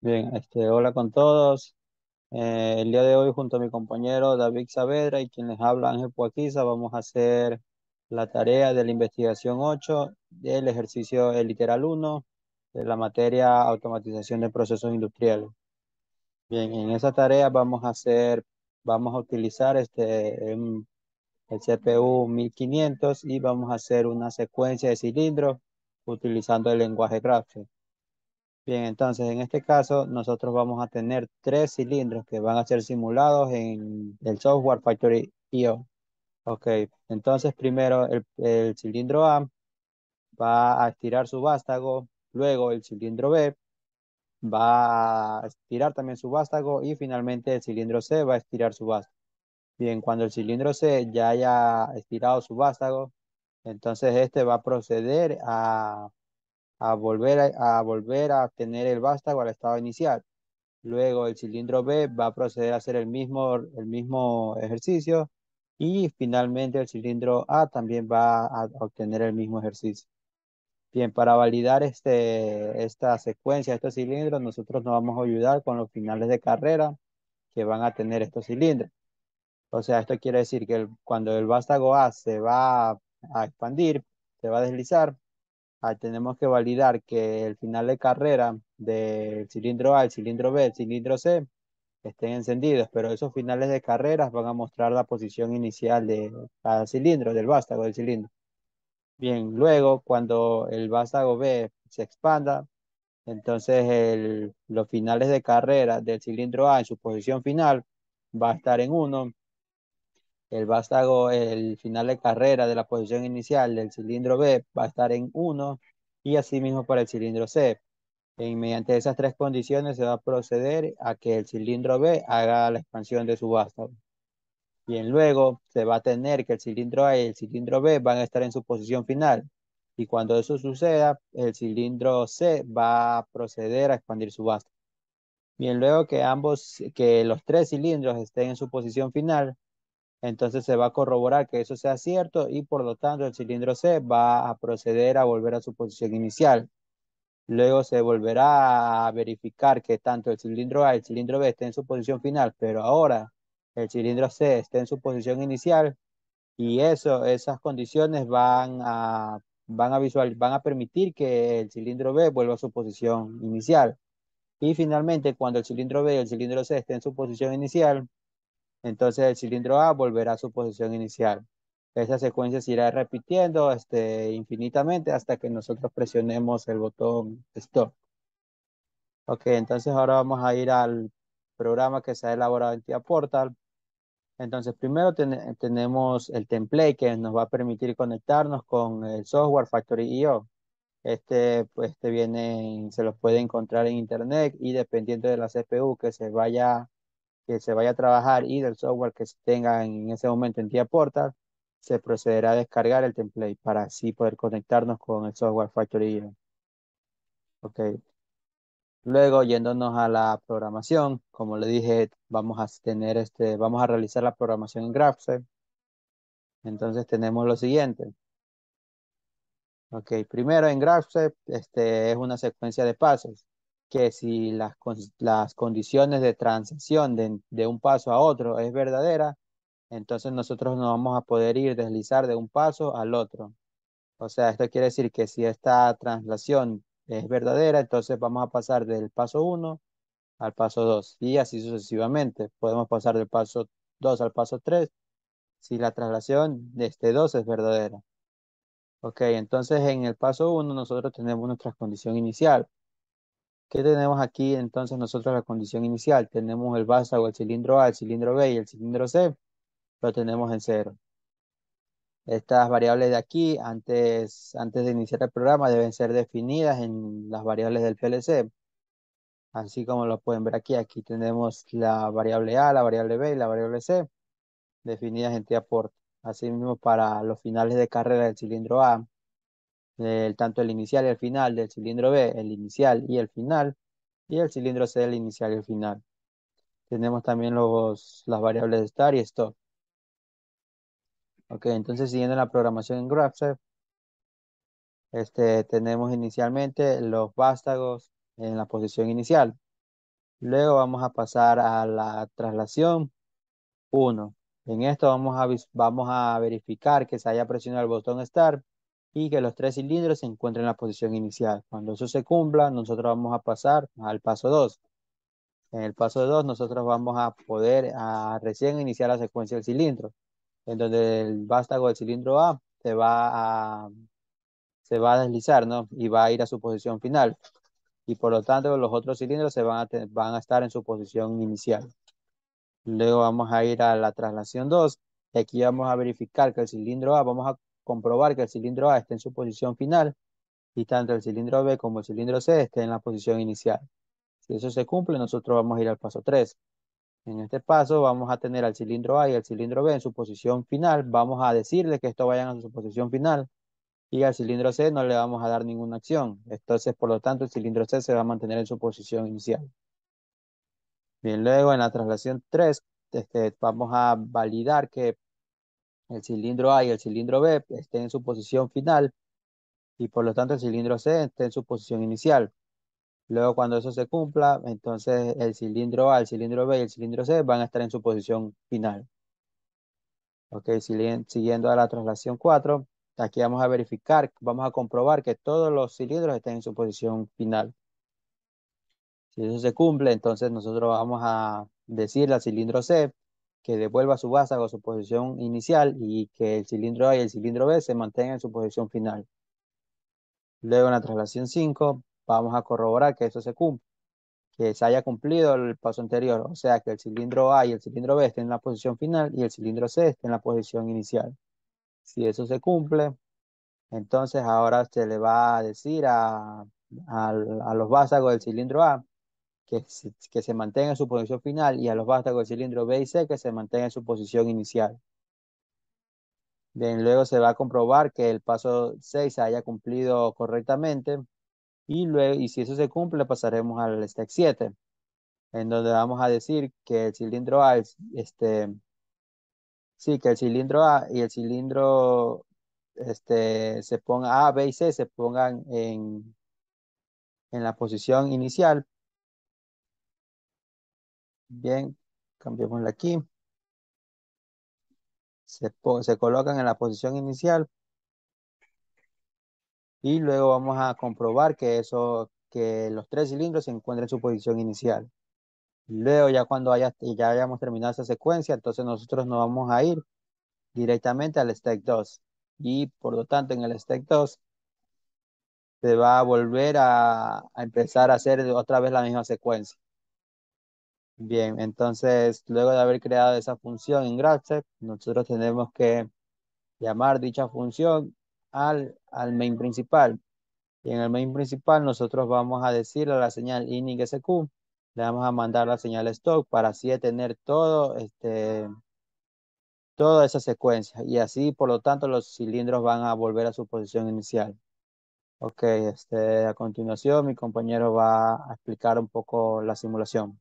Bien, hola con todos. El día de hoy, junto a mi compañero David Saavedra y quien les habla Ángel Puaquiza, vamos a hacer la tarea de la investigación 8 del ejercicio el literal 1 de la materia automatización de procesos industriales. Bien, en esa tarea vamos a utilizar el CPU 1500 y vamos a hacer una secuencia de cilindros utilizando el lenguaje Graph. Bien, entonces en este caso nosotros vamos a tener tres cilindros que van a ser simulados en el software Factory IO. Ok, entonces primero el cilindro A va a estirar su vástago, luego el cilindro B va a estirar también su vástago y finalmente el cilindro C va a estirar su vástago. Bien, cuando el cilindro C ya haya estirado su vástago, entonces este va a proceder a volver a tener el vástago al estado inicial. Luego el cilindro B va a proceder a hacer el mismo ejercicio y finalmente el cilindro A también va a obtener el mismo ejercicio. Bien, para validar esta secuencia de estos cilindros, nosotros nos vamos a ayudar con los finales de carrera que van a tener estos cilindros. O sea, esto quiere decir que cuando el vástago A se va a expandir, se va a deslizar, tenemos que validar que el final de carrera del cilindro A, el cilindro B, el cilindro C estén encendidos, pero esos finales de carreras van a mostrar la posición inicial de cada cilindro, del vástago del cilindro. Bien, luego cuando el vástago B se expanda, entonces los finales de carrera del cilindro A en su posición final va a estar en uno. El vástago, el final de carrera de la posición inicial del cilindro B va a estar en uno y así mismo para el cilindro C. Y mediante esas tres condiciones se va a proceder a que el cilindro B haga la expansión de su vástago. Bien, luego se va a tener que el cilindro A y el cilindro B van a estar en su posición final. Y cuando eso suceda, el cilindro C va a proceder a expandir su vástago. Bien, luego que los tres cilindros estén en su posición final, entonces se va a corroborar que eso sea cierto y por lo tanto el cilindro C va a proceder a volver a su posición inicial. Luego se volverá a verificar que tanto el cilindro A y el cilindro B estén en su posición final, pero ahora el cilindro C está en su posición inicial y esas condiciones van a permitir que el cilindro B vuelva a su posición inicial. Y finalmente, cuando el cilindro B y el cilindro C estén en su posición inicial, entonces el cilindro A volverá a su posición inicial. Esta secuencia se irá repitiendo infinitamente hasta que nosotros presionemos el botón Stop. Ok, entonces ahora vamos a ir al programa que se ha elaborado en TIA Portal. Entonces, primero tenemos el template que nos va a permitir conectarnos con el software Factory IO. Pues, se los puede encontrar en internet y dependiendo de la CPU que se vaya a trabajar y del software que se tenga en ese momento en TIA Portal, se procederá a descargar el template para así poder conectarnos con el software Factory IO. Ok. Luego, yéndonos a la programación, como le dije, vamos a realizar la programación en GraphSet. Entonces tenemos lo siguiente. Ok, primero en GraphSet, es una secuencia de pasos, que si las condiciones de transición de un paso a otro es verdadera, entonces nosotros nos vamos a poder ir deslizar de un paso al otro. O sea, esto quiere decir que si esta translación es verdadera, entonces vamos a pasar del paso uno al paso 2 y así sucesivamente. Podemos pasar del paso 2 al paso 3 si la traslación de este 2 es verdadera. Ok, entonces en el paso uno nosotros tenemos nuestra condición inicial. ¿Qué tenemos aquí entonces nosotros la condición inicial? Tenemos el vástago, el cilindro A, el cilindro B y el cilindro C, lo tenemos en cero. Estas variables de aquí, antes de iniciar el programa, deben ser definidas en las variables del PLC. Así como lo pueden ver aquí, aquí tenemos la variable A, la variable B y la variable C definidas en TIA-PORT. Asimismo, para los finales de carrera del cilindro A, tanto el inicial y el final del cilindro B, el inicial y el final, y el cilindro C, el inicial y el final. Tenemos también las variables de start y stop. Ok, entonces siguiendo la programación en GraphSet, tenemos inicialmente los vástagos en la posición inicial. Luego vamos a pasar a la traslación 1. En esto vamos a verificar que se haya presionado el botón Start y que los tres cilindros se encuentren en la posición inicial. Cuando eso se cumpla, nosotros vamos a pasar al paso 2. En el paso 2 nosotros vamos a poder recién iniciar la secuencia del cilindro, en donde el vástago del cilindro A se va a deslizar, ¿no? Y va a ir a su posición final. Y por lo tanto, los otros cilindros van a estar en su posición inicial. Luego vamos a ir a la traslación 2. Y aquí vamos a verificar que el cilindro A, vamos a comprobar que el cilindro A esté en su posición final y tanto el cilindro B como el cilindro C estén en la posición inicial. Si eso se cumple, nosotros vamos a ir al paso 3. En este paso vamos a tener al cilindro A y al cilindro B en su posición final. Vamos a decirle que estos vayan a su posición final y al cilindro C no le vamos a dar ninguna acción. Entonces, por lo tanto, el cilindro C se va a mantener en su posición inicial. Bien, luego en la traslación 3 vamos a validar que el cilindro A y el cilindro B estén en su posición final y por lo tanto el cilindro C esté en su posición inicial. Luego cuando eso se cumpla, entonces el cilindro A, el cilindro B y el cilindro C van a estar en su posición final. Ok, siguiendo a la traslación 4, aquí vamos a verificar, vamos a comprobar que todos los cilindros estén en su posición final. Si eso se cumple, entonces nosotros vamos a decirle al cilindro C que devuelva su vástago a su posición inicial y que el cilindro A y el cilindro B se mantengan en su posición final. Luego en la traslación 5 vamos a corroborar que eso se cumple, que se haya cumplido el paso anterior, o sea que el cilindro A y el cilindro B estén en la posición final y el cilindro C esté en la posición inicial. Si eso se cumple, entonces ahora se le va a decir a los vástagos del cilindro A que se mantenga en su posición final y a los vástagos del cilindro B y C que se mantenga en su posición inicial. Bien, luego se va a comprobar que el paso 6 se haya cumplido correctamente y si eso se cumple pasaremos al step 7, en donde vamos a decir que el cilindro A, sí, que el cilindro A y el cilindro se ponga A, B y C se pongan en la posición inicial. Bien, cambiémosla aquí. Se colocan en la posición inicial y luego vamos a comprobar que los tres cilindros se encuentren en su posición inicial. Luego ya cuando ya hayamos terminado esa secuencia, entonces nosotros nos vamos a ir directamente al step 2 y por lo tanto en el step 2 se va a volver a empezar a hacer otra vez la misma secuencia. Bien, entonces luego de haber creado esa función en GraphSet, nosotros tenemos que llamar dicha función al main principal. Y en el main principal nosotros vamos a decirle a la señal init.sq, le vamos a mandar la señal stock para así tener toda esa secuencia. Y así, por lo tanto, los cilindros van a volver a su posición inicial. Ok, a continuación mi compañero va a explicar un poco la simulación.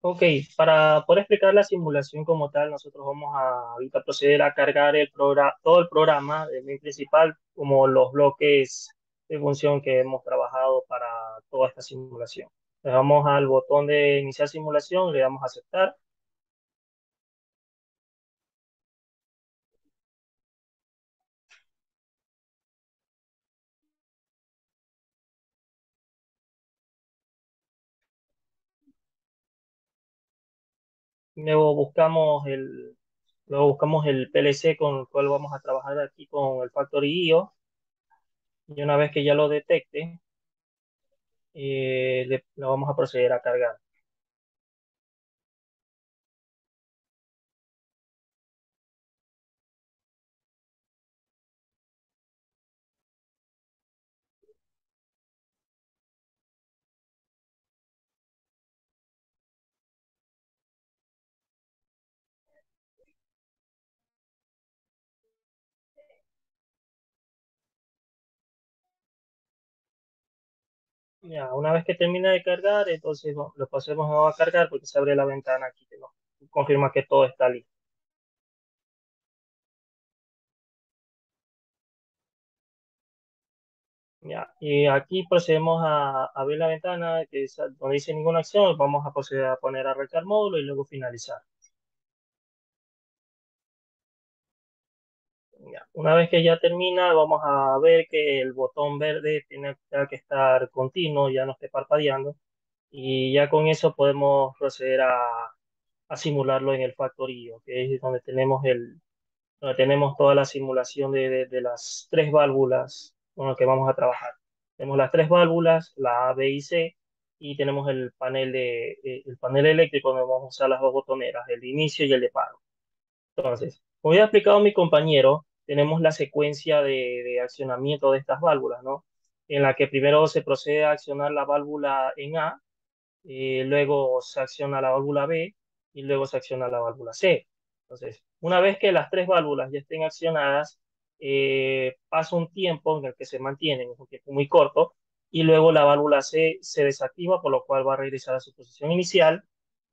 Ok, para poder explicar la simulación como tal, nosotros vamos a ahorita proceder a cargar todo el programa del main principal, como los bloques de función que hemos trabajado para toda esta simulación. Le damos al botón de iniciar simulación, le damos a aceptar. Luego luego buscamos el PLC con el cual vamos a trabajar aquí con el Factory IO. Y una vez que ya lo detecte, lo vamos a proceder a cargar. Ya, una vez que termine de cargar, entonces lo pasemos a cargar porque se abre la ventana aquí que nos confirma que todo está listo. Ya, y aquí procedemos a abrir la ventana que es donde dice ninguna acción, vamos a proceder a poner a arrancar módulo y luego finalizar. Ya, una vez que ya termina, vamos a ver que el botón verde tiene ya que estar continuo, ya no esté parpadeando, y ya con eso podemos proceder a simularlo en el factorío, que es donde tenemos donde tenemos toda la simulación de las tres válvulas con las que vamos a trabajar. Tenemos las tres válvulas, la A, B y C, y tenemos el panel eléctrico donde vamos a usar las dos botoneras, el de inicio y el de paro. Entonces, como ya ha explicado mi compañero, tenemos la secuencia de accionamiento de estas válvulas, ¿no? En la que primero se procede a accionar la válvula en A, luego se acciona la válvula B y luego se acciona la válvula C. Entonces, una vez que las tres válvulas ya estén accionadas, pasa un tiempo en el que se mantienen, es un tiempo muy corto, y luego la válvula C se desactiva, por lo cual va a regresar a su posición inicial,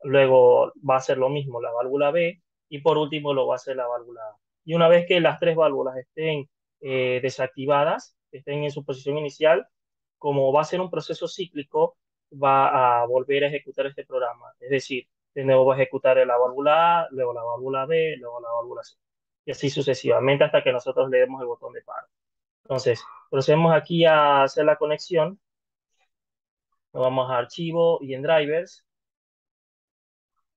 luego va a hacer lo mismo la válvula B, y por último lo va a hacer la válvula A. Y una vez que las tres válvulas estén desactivadas, estén en su posición inicial, como va a ser un proceso cíclico, va a volver a ejecutar este programa. Es decir, de nuevo va a ejecutar la válvula A, luego la válvula B, luego la válvula C. Y así sucesivamente hasta que nosotros le demos el botón de paro. Entonces, procedemos aquí a hacer la conexión. Nos vamos a archivo y en drivers.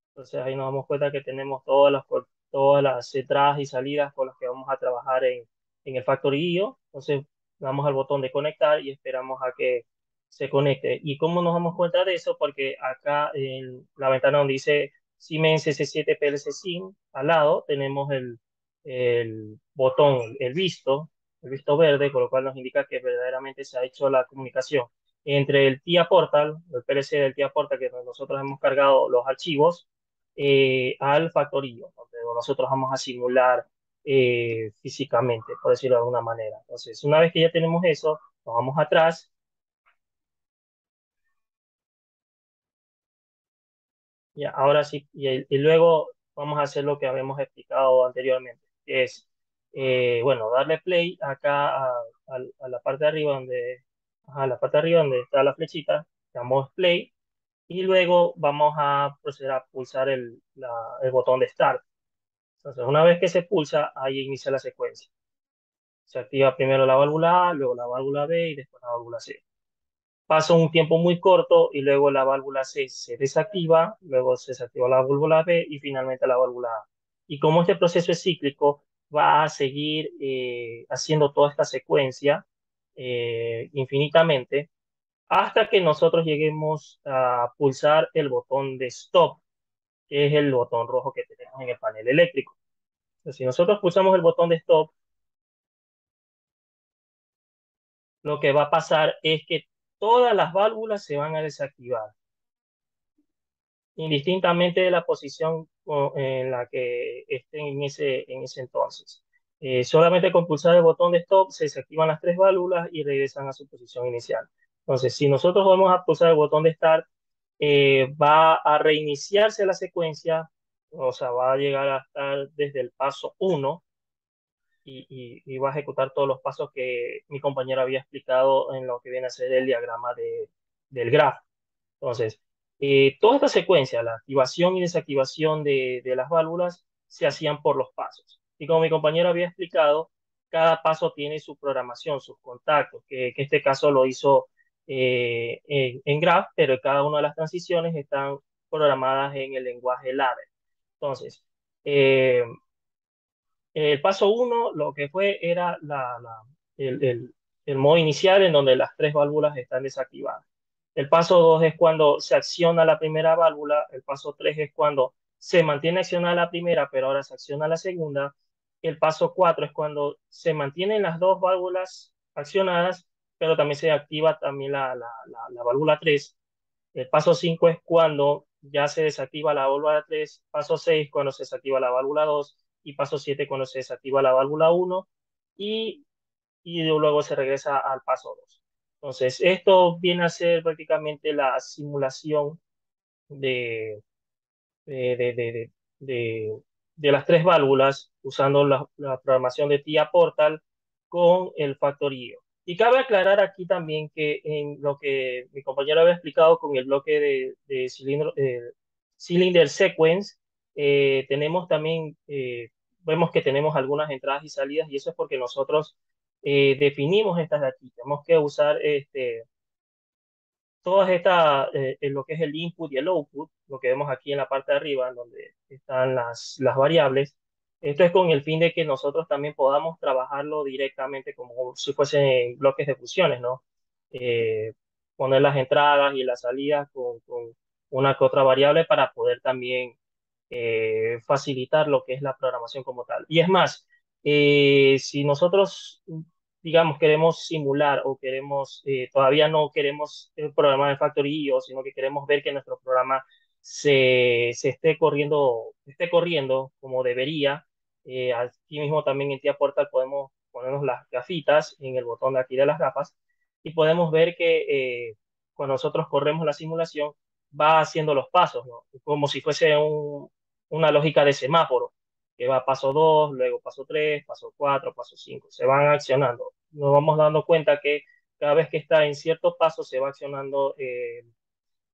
Entonces ahí nos damos cuenta que tenemos todas las entradas y salidas con las que vamos a trabajar en el Factory IO. Entonces damos al botón de conectar y esperamos a que se conecte. ¿Y cómo nos damos cuenta de eso? Porque acá en la ventana donde dice Siemens S7 PLC SIM, al lado tenemos el botón, el visto verde, con lo cual nos indica que verdaderamente se ha hecho la comunicación entre el TIA Portal, el PLC del TIA Portal, que nosotros hemos cargado los archivos, al factorío, donde nosotros vamos a simular físicamente, por decirlo de alguna manera. Entonces, una vez que ya tenemos eso, nos vamos atrás, y ahora sí, y luego vamos a hacer lo que habíamos explicado anteriormente, que es, bueno, darle play acá a la parte de arriba a la parte de arriba donde está la flechita, damos play, y luego vamos a proceder a pulsar el botón de Start. Entonces, una vez que se pulsa, ahí inicia la secuencia. Se activa primero la válvula A, luego la válvula B y después la válvula C. Pasa un tiempo muy corto y luego la válvula C se desactiva, luego se desactiva la válvula B y finalmente la válvula A. Y como este proceso es cíclico, va a seguir haciendo toda esta secuencia infinitamente hasta que nosotros lleguemos a pulsar el botón de stop, que es el botón rojo que tenemos en el panel eléctrico. Entonces, si nosotros pulsamos el botón de stop, lo que va a pasar es que todas las válvulas se van a desactivar, indistintamente de la posición en la que estén en ese entonces. Solamente con pulsar el botón de stop se desactivan las tres válvulas y regresan a su posición inicial. Entonces, si nosotros vamos a pulsar el botón de start, va a reiniciarse la secuencia, o sea, va a llegar a estar desde el paso 1 y va a ejecutar todos los pasos que mi compañero había explicado en lo que viene a ser el diagrama del grafo. Entonces, toda esta secuencia, la activación y desactivación de las válvulas, se hacían por los pasos. Y como mi compañero había explicado, cada paso tiene su programación, sus contactos, que este caso lo hizo en Graph, pero cada una de las transiciones están programadas en el lenguaje ladder. Entonces, eh, el paso uno, lo que fue, era el, el- el modo inicial en donde las tres válvulas están desactivadas. El paso 2 es cuando se acciona la primera válvula. El paso 3 es cuando se mantiene accionada la primera, pero ahora se acciona la segunda. El paso 4 es cuando se mantienen las dos válvulas accionadas, pero también se activa también la válvula 3. El paso 5 es cuando ya se desactiva la válvula 3, paso 6 cuando se desactiva la válvula 2 y paso 7 cuando se desactiva la válvula 1 y, y luego se regresa al paso 2. Entonces, esto viene a ser prácticamente la simulación de, de, de, de, de, de las tres válvulas usando la programación de TIA Portal con el factorío. Y cabe aclarar aquí también que en lo que mi compañero había explicado con el bloque de cilindro, cylinder sequence, tenemos también, vemos que tenemos algunas entradas y salidas, y eso es porque nosotros definimos estas de aquí. Tenemos que usar todas estas, en lo que es el input y el output, lo que vemos aquí en la parte de arriba, en donde están las variables. Esto es con el fin de que nosotros también podamos trabajarlo directamente como si fuesen bloques de funciones, ¿no? Eh, Poner las entradas y las salidas con una que otra variable para poder también facilitar lo que es la programación como tal. Y es más, si nosotros digamos, queremos simular o queremos, todavía no queremos el programa de Factory IO, sino que queremos ver que nuestro programa se esté corriendo como debería. Aquí mismo también en Tía Portal podemos ponernos las gafitas en el botón de aquí de las gafas y podemos ver que cuando nosotros corremos la simulación va haciendo los pasos, ¿no? Como si fuese una lógica de semáforo que va paso 2 luego paso 3 paso 4 paso 5 se van accionando. Nos vamos dando cuenta que cada vez que está en cierto paso se va accionando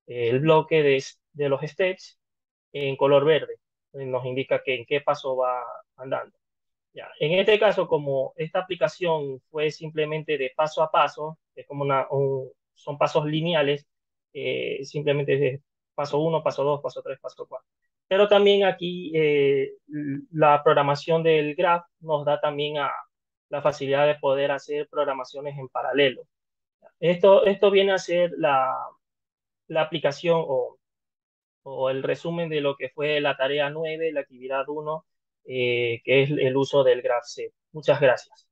el bloque de los steps en color verde. Nos indica que en qué paso va andando. Ya. En este caso, como esta aplicación fue simplemente de paso a paso, es como son pasos lineales, simplemente es de paso uno paso 2 paso 3 paso 4. Pero también aquí la programación del graph nos da también la facilidad de poder hacer programaciones en paralelo. Esto viene a ser la aplicación o el resumen de lo que fue la tarea 9 la actividad 1 que es el uso del GraphZ. Muchas gracias.